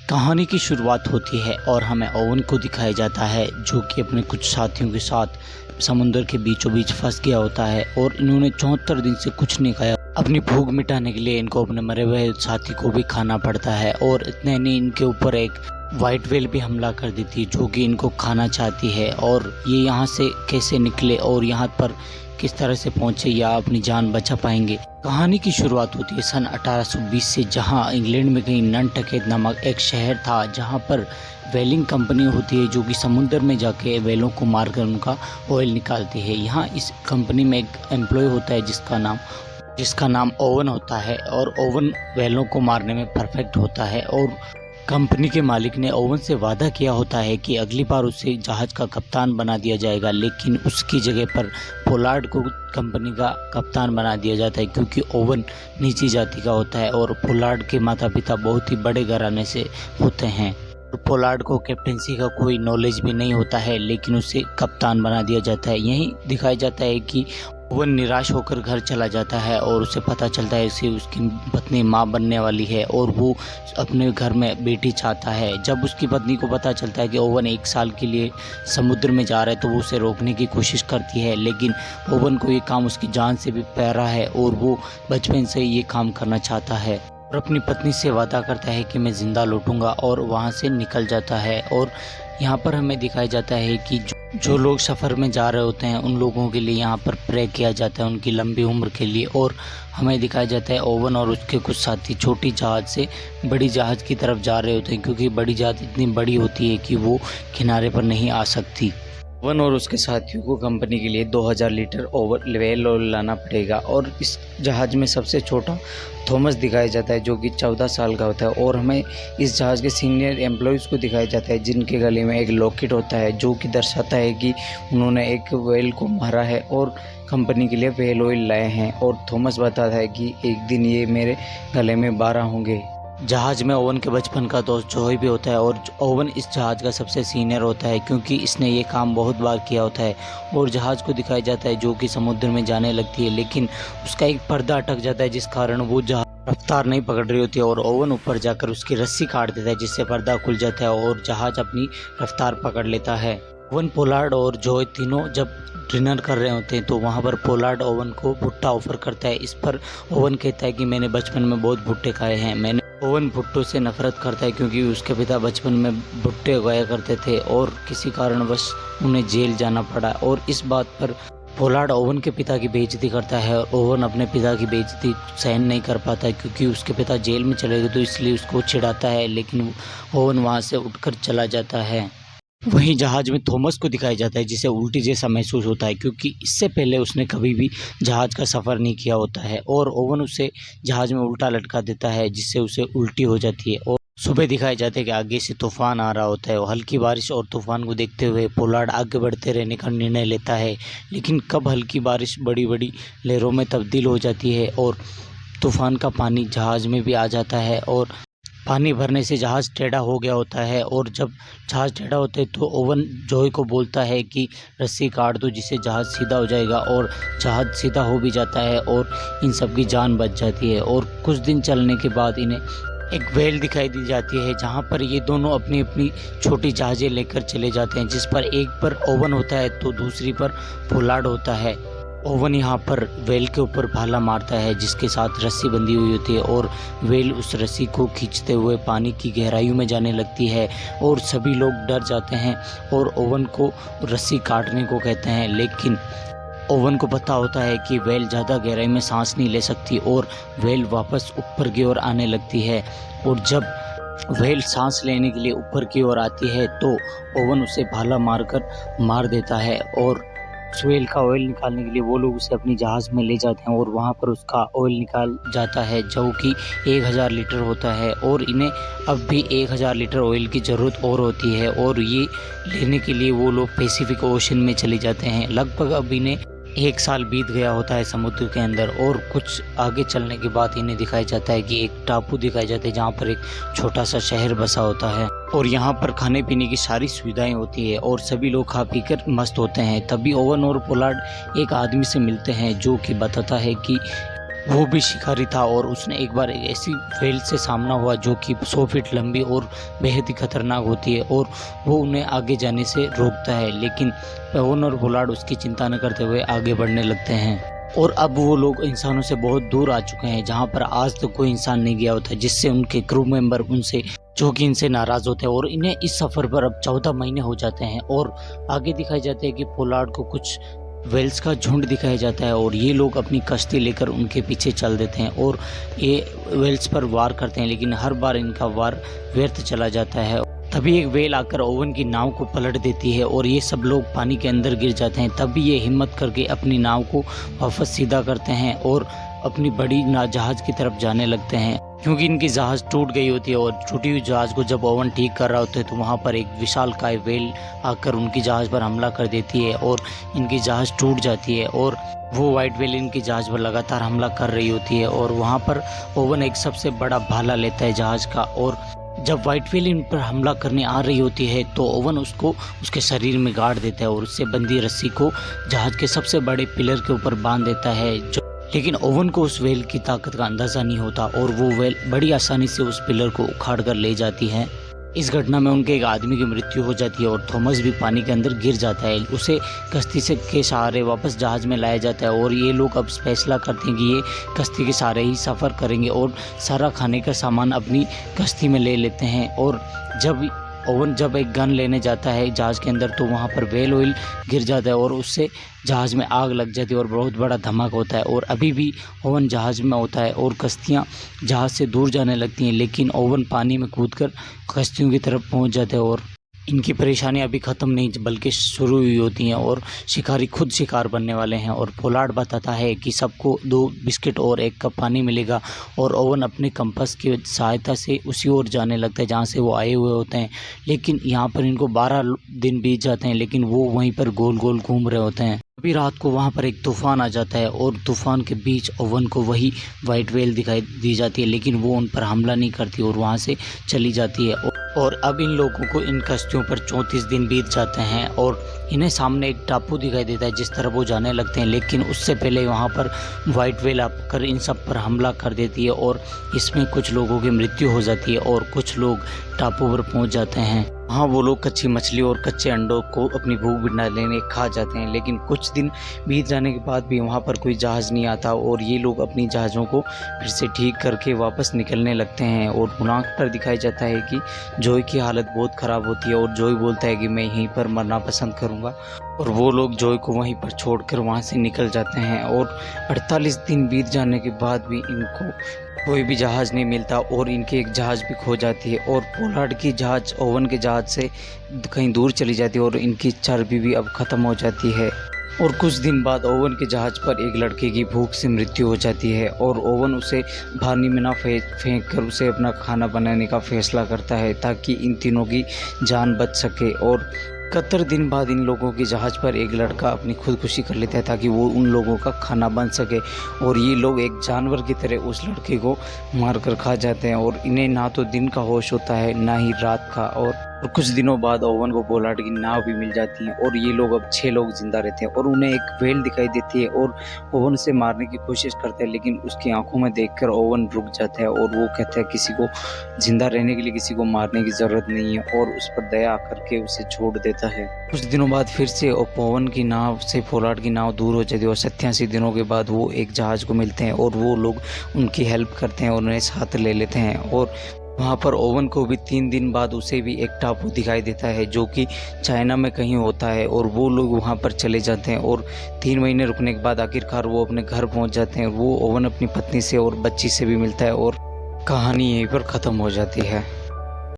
कहानी की शुरुआत होती है और हमें ओवन को दिखाया जाता है जो कि अपने कुछ साथियों के साथ समुद्र के बीचों बीच फंस गया होता है और इन्होंने 74 दिन से कुछ नहीं खाया। अपनी भूख मिटाने के लिए इनको अपने मरे हुए साथी को भी खाना पड़ता है और इतने नहीं, इनके ऊपर एक वाइट व्हेल भी हमला कर देती है जो कि इनको खाना चाहती है। और ये यहाँ से कैसे निकले और यहाँ पर किस तरह से पहुँचे या अपनी जान बचा पाएंगे। कहानी की शुरुआत होती है सन 1820 से, जहाँ इंग्लैंड में कहीं ननटकेट नामक एक शहर था जहाँ पर व्हेलिंग कंपनी होती है जो कि समुद्र में जाके व्हेलों को मारकर उनका ऑयल निकालती है। यहाँ इस कंपनी में एक एम्प्लॉय होता है जिसका नाम ओवन होता है और ओवन व्हेलों को मारने में परफेक्ट होता है। और कंपनी के मालिक ने ओवन से वादा किया होता है कि अगली बार उसे जहाज़ का कप्तान बना दिया जाएगा, लेकिन उसकी जगह पर पोलार्ड को कंपनी का कप्तान बना दिया जाता है क्योंकि ओवन नीची जाति का होता है और पोलार्ड के माता पिता बहुत ही बड़े घराने से होते हैं। पोलार्ड को कैप्टेंसी का कोई नॉलेज भी नहीं होता है, लेकिन उसे कप्तान बना दिया जाता है। यही दिखाया जाता है कि ओवन निराश होकर घर चला जाता है और उसे पता चलता है कि उसकी पत्नी माँ बनने वाली है और वो अपने घर में बेटी चाहता है। जब उसकी पत्नी को पता चलता है कि ओवन 1 साल के लिए समुद्र में जा रहा है तो वो उसे रोकने की कोशिश करती है, लेकिन ओवन को ये काम उसकी जान से भी प्यारा है और वो बचपन से ये काम करना चाहता है और अपनी पत्नी से वादा करता है कि मैं ज़िंदा लौटूंगा और वहाँ से निकल जाता है। और यहाँ पर हमें दिखाया जाता है कि जो लोग सफ़र में जा रहे होते हैं उन लोगों के लिए यहाँ पर प्रे किया जाता है उनकी लंबी उम्र के लिए। और हमें दिखाया जाता है ओवन और उसके कुछ साथी छोटी जहाज़ से बड़ी जहाज़ की तरफ जा रहे होते हैं क्योंकि बड़ी जहाज़ इतनी बड़ी होती है कि वो किनारे पर नहीं आ सकती। ओवन और उसके साथियों को कंपनी के लिए 2000 लीटर व्हेल ऑयल लाना पड़ेगा और इस जहाज़ में सबसे छोटा थॉमस दिखाया जाता है जो कि 14 साल का होता है। और हमें इस जहाज़ के सीनियर एम्प्लॉयज़ को दिखाया जाता है जिनके गले में एक लॉकेट होता है जो कि दर्शाता है कि उन्होंने एक व्हेल को मारा है और कंपनी के लिए व्हेल ऑयल लाए हैं। और थॉमस बताता है कि एक दिन ये मेरे गले में 12 होंगे। जहाज़ में ओवन के बचपन का दोस्त जोय भी होता है और ओवन इस जहाज़ का सबसे सीनियर होता है क्योंकि इसने ये काम बहुत बार किया होता है। और जहाज़ को दिखाया जाता है जो कि समुद्र में जाने लगती है, लेकिन उसका एक पर्दा अटक जाता है जिस कारण वो जहाज़ रफ्तार नहीं पकड़ रही होती है और ओवन ऊपर जाकर उसकी रस्सी काट देता है जिससे पर्दा खुल जाता है और जहाज़ अपनी रफ्तार पकड़ लेता है। ओवन, पोलार्ड और जोय तीनों जब डिनर कर रहे होते हैं तो वहाँ पर पोलार्ड ओवन को भुट्टा ऑफर करता है। इस पर ओवन कहता है कि मैंने बचपन में बहुत भुट्टे खाए हैं। ओवन भुट्टों से नफरत करता है क्योंकि उसके पिता बचपन में भुट्टे उगाया करते थे और किसी कारणवश उन्हें जेल जाना पड़ा। और इस बात पर पोलार्ड ओवन के पिता की बेइज्जती करता है और ओवन अपने पिता की बेइज्जती सहन नहीं कर पाता है क्योंकि उसके पिता जेल में चले गए तो इसलिए उसको चिढ़ाता है, लेकिन ओवन वहाँ से उठकर चला जाता है। वहीं जहाज़ में थॉमस को दिखाया जाता है जिसे उल्टी जैसा महसूस होता है क्योंकि इससे पहले उसने कभी भी जहाज़ का सफ़र नहीं किया होता है और ओवन उसे जहाज़ में उल्टा लटका देता है जिससे उसे उल्टी हो जाती है। और सुबह दिखाया जाता है कि आगे से तूफान आ रहा होता है और हल्की बारिश और तूफान को देखते हुए पोलार्ड आगे बढ़ते रहने का निर्णय लेता है, लेकिन कब हल्की बारिश बड़ी बड़ी लहरों में तब्दील हो जाती है और तूफान का पानी जहाज़ में भी आ जाता है और पानी भरने से जहाज़ टेढ़ा हो गया होता है। और जब जहाज़ टेढ़ा होता है तो ओवन जोय को बोलता है कि रस्सी काट दो जिससे जहाज़ सीधा हो जाएगा और जहाज़ सीधा हो भी जाता है और इन सब की जान बच जाती है। और कुछ दिन चलने के बाद इन्हें एक व्हेल दिखाई दी जाती है जहाँ पर ये दोनों अपनी अपनी छोटी जहाज़ें लेकर चले जाते हैं, जिस पर एक पर ओवन होता है तो दूसरी पर पोलार्ड होता है। ओवन यहाँ पर व्हेल के ऊपर भाला मारता है जिसके साथ रस्सी बंधी हुई होती है और व्हेल उस रस्सी को खींचते हुए पानी की गहराइयों में जाने लगती है और सभी लोग डर जाते हैं और ओवन को रस्सी काटने को कहते हैं, लेकिन ओवन को पता होता है कि व्हेल ज़्यादा गहराई में सांस नहीं ले सकती और व्हेल वापस ऊपर की ओर आने लगती है। और जब व्हेल सांस लेने के लिए ऊपर की ओर आती है तो ओवन उसे भाला मार देता है और उस व्हेल का ऑयल निकालने के लिए वो लोग उसे अपनी जहाज़ में ले जाते हैं और वहाँ पर उसका ऑयल निकाल जाता है जो कि 1000 लीटर होता है। और इन्हें अब भी 1000 लीटर ऑयल की ज़रूरत और होती है और ये लेने के लिए वो लोग पैसिफिक ओशन में चले जाते हैं। लगभग अब इन्हें 1 साल बीत गया होता है समुद्र के अंदर और कुछ आगे चलने के बाद इन्हें दिखाया जाता है कि एक टापू दिखाया जाता है जहाँ पर एक छोटा सा शहर बसा होता है और यहाँ पर खाने पीने की सारी सुविधाएं होती है और सभी लोग खा पी कर मस्त होते हैं। तभी ओवन और पोलार्ड एक आदमी से मिलते हैं जो कि बताता है कि वो भी शिकारी था और उसने एक बार एक ऐसी व्हेल से सामना हुआ जो कि 100 फीट लंबी और बेहद ही खतरनाक होती है और वो उन्हें आगे जाने से रोकता है, लेकिन ओवन और पोलार्ड उसकी चिंता न करते हुए आगे बढ़ने लगते हैं। और अब वो लोग इंसानों से बहुत दूर आ चुके हैं, जहाँ पर आज तक कोई इंसान नहीं गया होता, जिससे उनके क्रू मेंबर उनसे जो कि इनसे नाराज होते हैं और इन्हें इस सफ़र पर अब 14 महीने हो जाते हैं। और आगे दिखाई जाते हैं कि पोलार्ड को कुछ वेल्स का झुंड दिखाया जाता है और ये लोग अपनी कश्ती लेकर उनके पीछे चल देते हैं और ये वेल्स पर वार करते हैं, लेकिन हर बार इनका वार व्यर्थ चला जाता है। तभी एक वेल आकर ओवन की नाव को पलट देती है और ये सब लोग पानी के अंदर गिर जाते हैं। तभी ये हिम्मत करके अपनी नाव को वापस सीधा करते हैं और अपनी बड़ी जहाज की तरफ जाने लगते हैं, क्योंकि इनकी जहाज टूट गई होती है। और टूटी हुई जहाज को जब ओवन ठीक कर रहा होता है तो वहाँ पर एक विशालकाय वेल आकर उनकी जहाज पर हमला कर देती है और इनकी जहाज टूट जाती है और वो वाइट वेल इनकी जहाज पर लगातार हमला कर रही होती है। और वहाँ पर ओवन एक सबसे बड़ा भाला लेता है जहाज का, और जब वाइट वेल इन पर हमला करने आ रही होती है तो ओवन उसको उसके शरीर में गाड़ देता है और उससे बंधी रस्सी को जहाज के सबसे बड़े पिलर के ऊपर बांध देता है। लेकिन ओवन को उस वेल की ताकत का अंदाज़ा नहीं होता और वो वेल बड़ी आसानी से उस पिलर को उखाड़ कर ले जाती है। इस घटना में उनके एक आदमी की मृत्यु हो जाती है और थॉमस भी पानी के अंदर गिर जाता है। उसे कश्ती से के सहारे वापस जहाज में लाया जाता है और ये लोग अब फैसला करते हैं कि ये कश्ती के सहारे ही सफ़र करेंगे और सारा खाने का सामान अपनी कश्ती में ले लेते हैं। और जब एक गन लेने जाता है जहाज़ के अंदर तो वहाँ पर व्हेल ऑयल गिर जाता है और उससे जहाज़ में आग लग जाती है और बहुत बड़ा धमाका होता है। और अभी भी ओवन जहाज़ में होता है और कश्तियाँ जहाज़ से दूर जाने लगती हैं, लेकिन ओवन पानी में कूदकर कश्तियों की तरफ पहुँच जाते हैं और इनकी परेशानी अभी ख़त्म नहीं बल्कि शुरू हुई होती हैं और शिकारी खुद शिकार बनने वाले हैं। और पोलार्ड बताता है कि सबको 2 बिस्किट और 1 कप पानी मिलेगा और ओवन अपने कंपास की सहायता से उसी ओर जाने लगता है जहाँ से वो आए हुए होते हैं। लेकिन यहाँ पर इनको 12 दिन बीत जाते हैं, लेकिन वो वहीं पर गोल गोल घूम रहे होते हैं। अभी रात को वहाँ पर एक तूफ़ान आ जाता है और तूफ़ान के बीच ओवन को वही वाइट वेल दिखाई दी जाती है, लेकिन वो उन पर हमला नहीं करती और वहाँ से चली जाती है। और अब इन लोगों को इन कश्तियों पर 34 दिन बीत जाते हैं और इन्हें सामने एक टापू दिखाई देता है जिस तरफ वो जाने लगते हैं, लेकिन उससे पहले वहाँ पर वाइट वेल आकर इन सब पर हमला कर देती है और इसमें कुछ लोगों की मृत्यु हो जाती है और कुछ लोग टापू पर पहुँच जाते हैं। वहाँ वो लोग कच्ची मछली और कच्चे अंडों को अपनी भूख मिटाने खा जाते हैं, लेकिन कुछ दिन बीत जाने के बाद भी वहाँ पर कोई जहाज़ नहीं आता और ये लोग अपनी जहाज़ों को फिर से ठीक करके वापस निकलने लगते हैं। और गुनाह पर दिखाई जाता है कि जॉय की हालत बहुत ख़राब होती है और जॉय बोलता है कि मैं यहीं पर मरना पसंद करूँगा और वो लोग जॉय को वहीं पर छोड़कर वहाँ से निकल जाते हैं। और 48 दिन बीत जाने के बाद भी इनको कोई भी जहाज़ नहीं मिलता और इनकी एक जहाज़ भी खो जाती है और पोलार्ड की जहाज़ ओवन के जहाज़ से कहीं दूर चली जाती है और इनकी चर्बी भी अब ख़त्म हो जाती है। और कुछ दिन बाद ओवन के जहाज़ पर एक लड़के की भूख से मृत्यु हो जाती है और ओवन उसे पानी में ना फेंक कर उसे अपना खाना बनाने का फैसला करता है ताकि इन तीनों की जान बच सके। और 71 दिन बाद इन लोगों की जहाज़ पर एक लड़का अपनी खुदकुशी कर लेता है ताकि वो उन लोगों का खाना बन सके और ये लोग एक जानवर की तरह उस लड़के को मार कर खा जाते हैं और इन्हें ना तो दिन का होश होता है ना ही रात का। और कुछ दिनों बाद ओवन को पोलार्ड की नाव भी मिल जाती है और ये लोग अब 6 लोग जिंदा रहते हैं और उन्हें एक व्हेल दिखाई देती है और ओवन से मारने की कोशिश करते हैं, लेकिन उसकी आंखों में देखकर ओवन रुक जाता है और वो कहता है किसी को जिंदा रहने के लिए किसी को मारने की ज़रूरत नहीं है और उस पर दया करके उसे छोड़ देता है। कुछ दिनों बाद फिर से ओवन की नाव से पोलार्ड की नाव दूर हो जाती है और 87 दिनों के बाद वो एक जहाज़ को मिलते हैं और वो लोग उनकी हेल्प करते हैं और उन्हें साथ ले लेते हैं। और वहाँ पर ओवन को भी 3 दिन बाद उसे भी एक टापू दिखाई देता है जो कि चाइना में कहीं होता है और वो लोग वहाँ पर चले जाते हैं और 3 महीने रुकने के बाद आखिरकार वो अपने घर पहुँच जाते हैं। वो ओवन अपनी पत्नी से और बच्ची से भी मिलता है और कहानी यहीं पर ख़त्म हो जाती है।